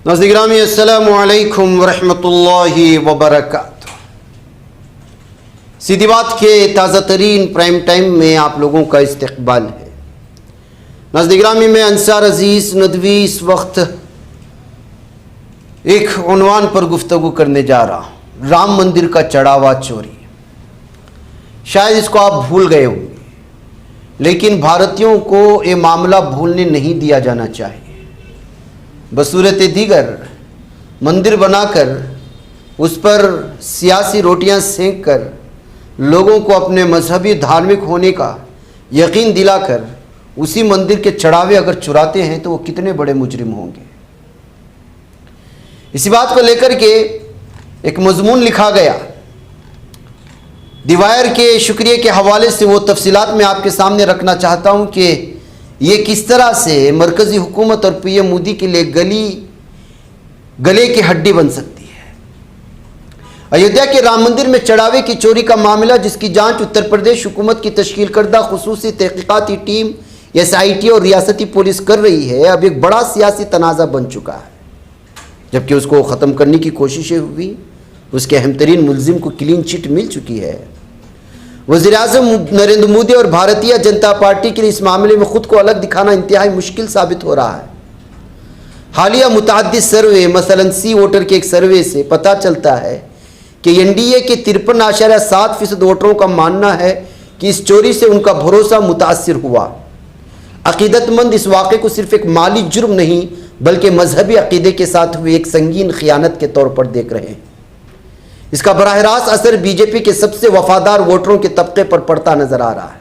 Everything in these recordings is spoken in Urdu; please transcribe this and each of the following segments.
ناظرین گرامی السلام علیکم ورحمۃ اللہ وبرکاتہ۔ سیدھی بات کے تازہ ترین پرائم ٹائم میں آپ لوگوں کا استقبال ہے۔ ناظرین گرامی میں انصار عزیز ندوی اس وقت ایک عنوان پر گفتگو کرنے جا رہا ہوں، رام مندر کا چڑھاوا چوری۔ شاید اس کو آپ بھول گئے ہوں گے، لیکن بھارتیوں کو یہ معاملہ بھولنے نہیں دیا جانا چاہیے۔ بصورت دیگر مندر بنا کر اس پر سیاسی روٹیاں سینک کر لوگوں کو اپنے مذہبی دھارمک ہونے کا یقین دلا کر اسی مندر کے چڑھاوے اگر چراتے ہیں تو وہ کتنے بڑے مجرم ہوں گے۔ اسی بات کو لے کر کے ایک مضمون لکھا گیا، دی وائر کے شکریہ کے حوالے سے وہ تفصیلات میں آپ کے سامنے رکھنا چاہتا ہوں کہ یہ کس طرح سے مرکزی حکومت اور پی ایم مودی کے لیے گلے کی ہڈی بن سکتی ہے۔ ایودھیا کے رام مندر میں چڑھاوے کی چوری کا معاملہ، جس کی جانچ اتر پردیش حکومت کی تشکیل کردہ خصوصی تحقیقاتی ٹیم SIT اور ریاستی پولیس کر رہی ہے، اب ایک بڑا سیاسی تنازع بن چکا ہے۔ جبکہ اس کو ختم کرنے کی کوششیں ہوئی، اس کے اہم ترین ملزم کو کلین چٹ مل چکی ہے۔ وزیر اعظم نریندر مودی اور بھارتیہ جنتا پارٹی کے لیے اس معاملے میں خود کو الگ دکھانا انتہائی مشکل ثابت ہو رہا ہے۔ حالیہ متعدد سروے، مثلا سی ووٹر کے ایک سروے سے پتہ چلتا ہے کہ NDA کے 53.7% ووٹروں کا ماننا ہے کہ اس چوری سے ان کا بھروسہ متاثر ہوا۔ عقیدت مند اس واقعے کو صرف ایک مالی جرم نہیں بلکہ مذہبی عقیدے کے ساتھ ہوئے ایک سنگین خیانت کے طور پر دیکھ رہے ہیں۔ اس کا براہ راست اثر BJP کے سب سے وفادار ووٹروں کے طبقے پر پڑتا نظر آ رہا ہے۔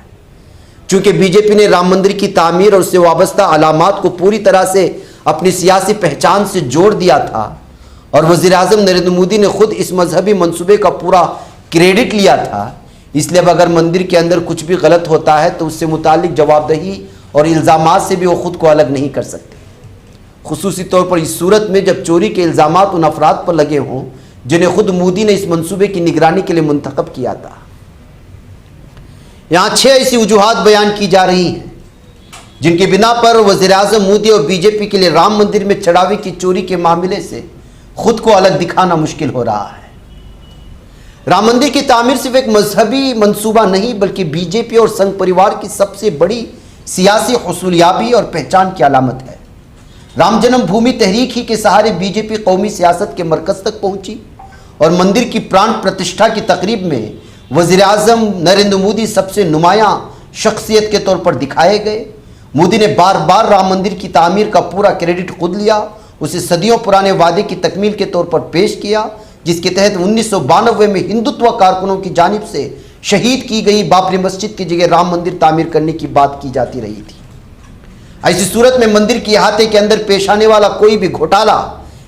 چونکہ BJP نے رام مندر کی تعمیر اور اس سے وابستہ علامات کو پوری طرح سے اپنی سیاسی پہچان سے جوڑ دیا تھا، اور وزیر اعظم نریندر مودی نے خود اس مذہبی منصوبے کا پورا کریڈٹ لیا تھا، اس لیے اب اگر مندر کے اندر کچھ بھی غلط ہوتا ہے تو اس سے متعلق جواب دہی اور الزامات سے بھی وہ خود کو الگ نہیں کر سکتے، خصوصی طور پر اس صورت میں جب چوری کے الزامات ان افراد پر لگے ہوں جنہیں خود مودی نے اس منصوبے کی نگرانی کے لیے منتخب کیا تھا۔ یہاں 6 ایسی وجوہات بیان کی جا رہی ہیں جن کی بنا پر وزیر اعظم مودی اور BJP کے لیے رام مندر میں چڑھاوے کی چوری کے معاملے سے خود کو الگ دکھانا مشکل ہو رہا ہے۔ رام مندر کی تعمیر صرف ایک مذہبی منصوبہ نہیں بلکہ BJP اور سنگھ پریوار کی سب سے بڑی سیاسی حصولیابی اور پہچان کی علامت ہے۔ رام جنم بھومی تحریک ہی کے سہارے BJP قومی سیاست کے مرکز تک پہنچی، اور مندر کی پران پرتشٹھا کی تقریب میں وزیر اعظم نریندر مودی سب سے نمایاں شخصیت کے طور پر دکھائے گئے۔ مودی نے بار بار رام مندر کی تعمیر کا پورا کریڈٹ خود لیا، اسے صدیوں پرانے وعدے کی تکمیل کے طور پر پیش کیا، جس کے تحت 1992 میں ہندوتوا کارکنوں کی جانب سے شہید کی گئی بابری مسجد کی جگہ رام مندر تعمیر کرنے کی بات کی جاتی رہی تھی۔ ایسی صورت میں مندر کے احاطے کے اندر پیش آنے والا کوئی بھی گھوٹالا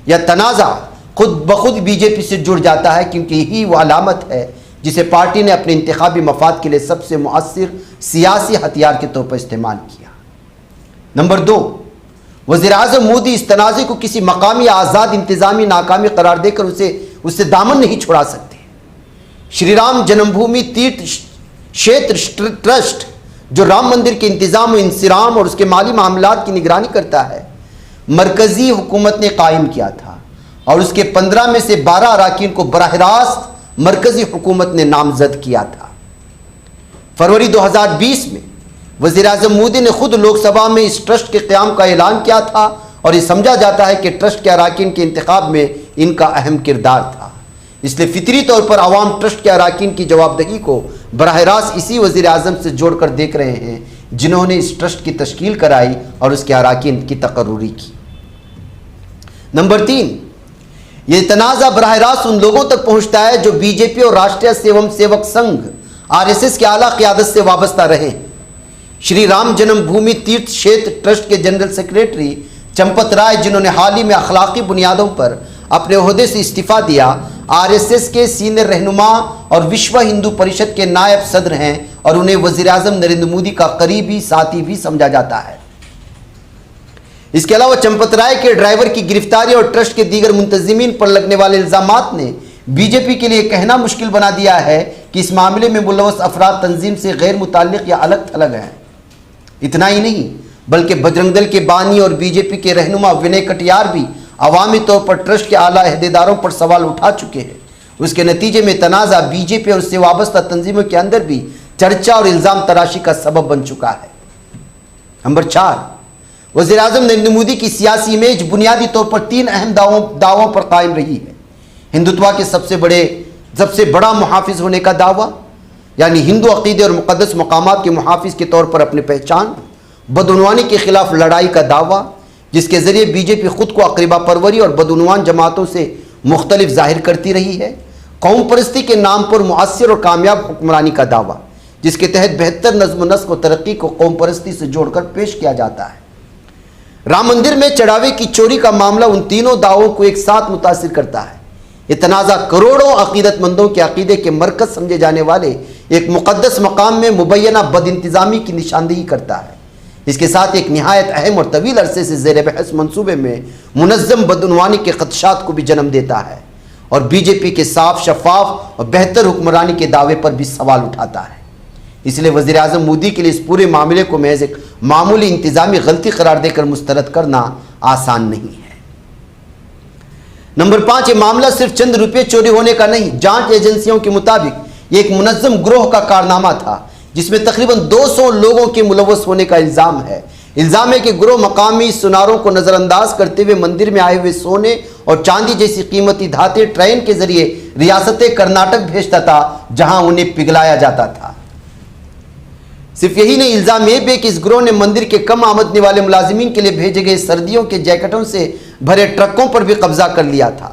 یا تنازع خود بخود BJP سے جڑ جاتا ہے، کیونکہ یہی وہ علامت ہے جسے پارٹی نے اپنے انتخابی مفاد کے لیے سب سے مؤثر سیاسی ہتھیار کے طور پر استعمال کیا۔ نمبر 2، وزیر اعظم مودی اس تنازع کو کسی مقامی آزاد انتظامی ناکامی قرار دے کر اس سے دامن نہیں چھڑا سکتے۔ شری رام جنم بھومی تیرتھ شیتر ٹرسٹ، جو رام مندر کے انتظام و انصرام اور اس کے مالی معاملات کی نگرانی کرتا ہے، مرکزی حکومت نے قائم کیا تھا، اور اس کے 15 میں سے 12 اراکین کو براہ راست مرکزی حکومت نے نامزد کیا تھا۔ فروری 2020 میں وزیر اعظم مودی نے خود لوک سبھا میں اس ٹرسٹ کے قیام کا اعلان کیا تھا، اور یہ سمجھا جاتا ہے کہ ٹرسٹ کے اراکین کے انتخاب میں ان کا اہم کردار تھا۔ اس لیے فطری طور پر عوام ٹرسٹ کے اراکین کی جواب دہی کو براہ راست اسی وزیر اعظم سے جوڑ کر دیکھ رہے ہیں جنہوں نے اس ٹرسٹ کی تشکیل کرائی اور اس کے اراکین کی تقرری کی۔ نمبر 3، یہ تنازع براہ راست ان لوگوں تک پہنچتا ہے جو BJP اور راشٹریہ سیوم سیوک سنگھ RSS کے اعلیٰ قیادت سے وابستہ رہے۔ شری رام جنم بھومی تیرتھ شیتر ٹرسٹ کے جنرل سیکریٹری چمپت رائے، جنہوں نے حال ہی میں اخلاقی بنیادوں پر اپنے عہدے سے استعفیٰ دیا، RSS کے سینئر رہنما اور وشو ہندو پریشد کے نائب صدر ہیں، اور انہیں وزیر اعظم نریندر مودی کا قریبی ساتھی بھی سمجھا جاتا ہے۔ اس کے علاوہ چمپت رائے کے ڈرائیور کی گرفتاری اور ٹرسٹ کے دیگر منتظمین پر لگنے والے الزامات نے BJP کے لیے کہنا مشکل بنا دیا ہے کہ اس معاملے میں ملوث افراد تنظیم سے غیر متعلق یا الگ تھلگ ہیں۔ اتنا ہی نہیں بلکہ بجرنگ دل کے بانی اور BJP کے رہنما ونے کٹیار بھی عوامی طور پر ٹرسٹ کے اعلیٰ عہدیداروں پر سوال اٹھا چکے ہیں، اس کے نتیجے میں تنازع بی جے پی اور اس سے وابستہ تنظیموں کے اندر بھی چرچا اور الزام تراشی کا سبب بن چکا ہے۔ نمبر 4، وزیر اعظم نریندر مودی کی سیاسی امیج بنیادی طور پر 3 اہم دعووں پر قائم رہی ہے۔ ہندوتوا کے سب سے بڑا محافظ ہونے کا دعویٰ، یعنی ہندو عقیدے اور مقدس مقامات کے محافظ کے طور پر اپنی پہچان، بدعنوانی کے خلاف لڑائی کا دعویٰ، جس کے ذریعے بی جے پی خود کو اقربا پروری اور بدعنوان جماعتوں سے مختلف ظاہر کرتی رہی ہے، قوم پرستی کے نام پر مؤثر اور کامیاب حکمرانی کا دعویٰ، جس کے تحت بہتر نظم و نسق و ترقی کو قوم پرستی سے جوڑ کر پیش کیا جاتا ہے۔ رام مندر میں چڑھاوے کی چوری کا معاملہ ان تینوں دعووں کو ایک ساتھ متاثر کرتا ہے۔ یہ تنازع کروڑوں عقیدت مندوں کے عقیدے کے مرکز سمجھے جانے والے ایک مقدس مقام میں مبینہ بد انتظامی کی نشاندہی کرتا ہے۔ اس کے ساتھ ایک نہایت اہم اور طویل عرصے سے زیر بحث منصوبے میں منظم بدعنوانی کے خدشات کو بھی جنم دیتا ہے، اور بی جے پی کے صاف، شفاف اور بہتر حکمرانی کے دعوے پر بھی سوال اٹھاتا ہے۔ اس لیے وزیر اعظم مودی کے لیے اس پورے معاملے کو محض ایک معمولی انتظامی غلطی قرار دے کر مسترد کرنا آسان نہیں ہے۔ نمبر 5، یہ معاملہ صرف چند روپے چوری ہونے کا نہیں، جانچ ایجنسیوں کے مطابق یہ ایک منظم گروہ کا کارنامہ تھا جس میں تقریباً 200 لوگوں کے ملوث ہونے کا الزام ہے۔ الزام ہے کہ گروہ مقامی سناروں کو نظر انداز کرتے ہوئے مندر میں آئے ہوئے سونے اور چاندی جیسی قیمتی دھاتیں ٹرین کے ذریعے ریاست کرناٹک بھیجتا تھا، جہاں انہیں پگھلایا جاتا تھا۔ صرف یہی نہیں، الزام یہ بھی کہ اس گروہ نے مندر کے کم آمدنی والے ملازمین کے لیے بھیجے گئے سردیوں کے جیکٹوں سے بھرے ٹرکوں پر بھی قبضہ کر لیا تھا۔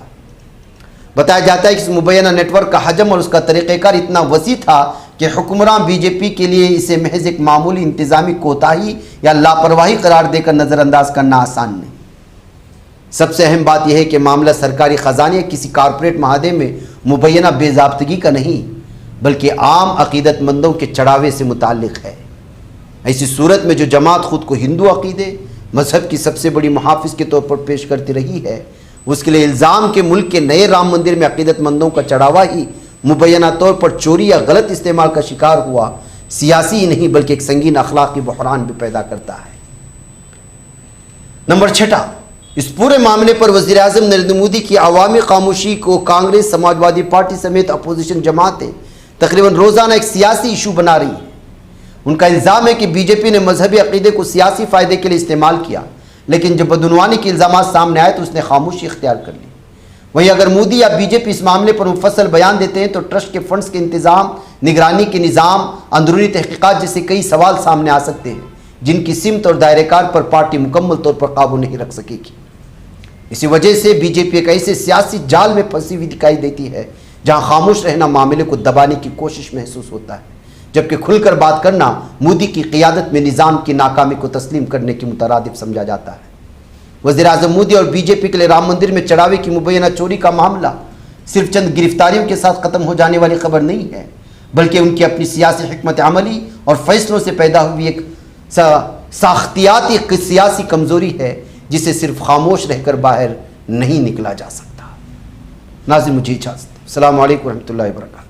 بتایا جاتا ہے کہ اس مبینہ نیٹ ورک کا حجم اور اس کا طریقہ کار اتنا وسیع تھا کہ حکمراں بی جے پی کے لیے اسے محض ایک معمولی انتظامی کوتاہی یا لاپرواہی قرار دے کر نظر انداز کرنا آسان نہیں۔ سب سے اہم بات یہ ہے کہ معاملہ سرکاری خزانے یا کسی کارپوریٹ معاہدے میں مبینہ بے ضابطگی کا نہیں، بلکہ عام عقیدت مندوں کے چڑھاوے سے متعلق ہے۔ ایسی صورت میں جو جماعت خود کو ہندو عقیدے، مذہب کی سب سے بڑی محافظ کے طور پر پیش کرتی رہی ہے، اس کے لیے الزام کے ملک کے نئے رام مندر میں عقیدت مندوں کا چڑھاوا ہی مبینہ طور پر چوری یا غلط استعمال کا شکار ہوا، سیاسی ہی نہیں بلکہ ایک سنگین اخلاقی بحران بھی پیدا کرتا ہے۔ نمبر 6، اس پورے معاملے پر وزیر اعظم نریندر مودی کی عوامی خاموشی کو کانگریس، سماجوادی پارٹی سمیت اپوزیشن جماعتیں تقریباً روزانہ ایک سیاسی ایشو بنا رہی ہیں۔ ان کا الزام ہے کہ بی جے پی نے مذہبی عقیدے کو سیاسی فائدے کے لیے استعمال کیا، لیکن جب بدعنوانی کے الزامات سامنے آئے تو اس نے خاموشی اختیار کر لی۔ وہیں اگر مودی یا بی جے پی اس معاملے پر مفصل بیان دیتے ہیں تو ٹرسٹ کے فنڈز کے انتظام، نگرانی کے نظام، اندرونی تحقیقات جیسے کئی سوال سامنے آ سکتے ہیں، جن کی سمت اور دائرہ کار پر پارٹی مکمل طور پر قابو نہیں رکھ سکے گی۔ اسی وجہ سے بی جے پی ایک ایسے سیاسی جال میں پھنسی ہوئی دکھائی دیتی ہے جہاں خاموش رہنا معاملے کو دبانے کی کوشش محسوس ہوتا ہے، جبکہ کھل کر بات کرنا مودی کی قیادت میں نظام کی ناکامی کو تسلیم کرنے کے مترادف سمجھا جاتا ہے۔ وزیر اعظم مودی اور بی جے پی کے لیے رام مندر میں چڑھاوے کی مبینہ چوری کا معاملہ صرف چند گرفتاریوں کے ساتھ ختم ہو جانے والی خبر نہیں ہے، بلکہ ان کی اپنی سیاسی حکمت عملی اور فیصلوں سے پیدا ہوئی ایک ساختیاتی سیاسی کمزوری ہے جسے صرف خاموش رہ کر باہر نہیں نکلا جا سکتا۔ ناظرین، مجھے اجازت۔ السلام علیکم ورحمۃ اللہ وبرکاتہ۔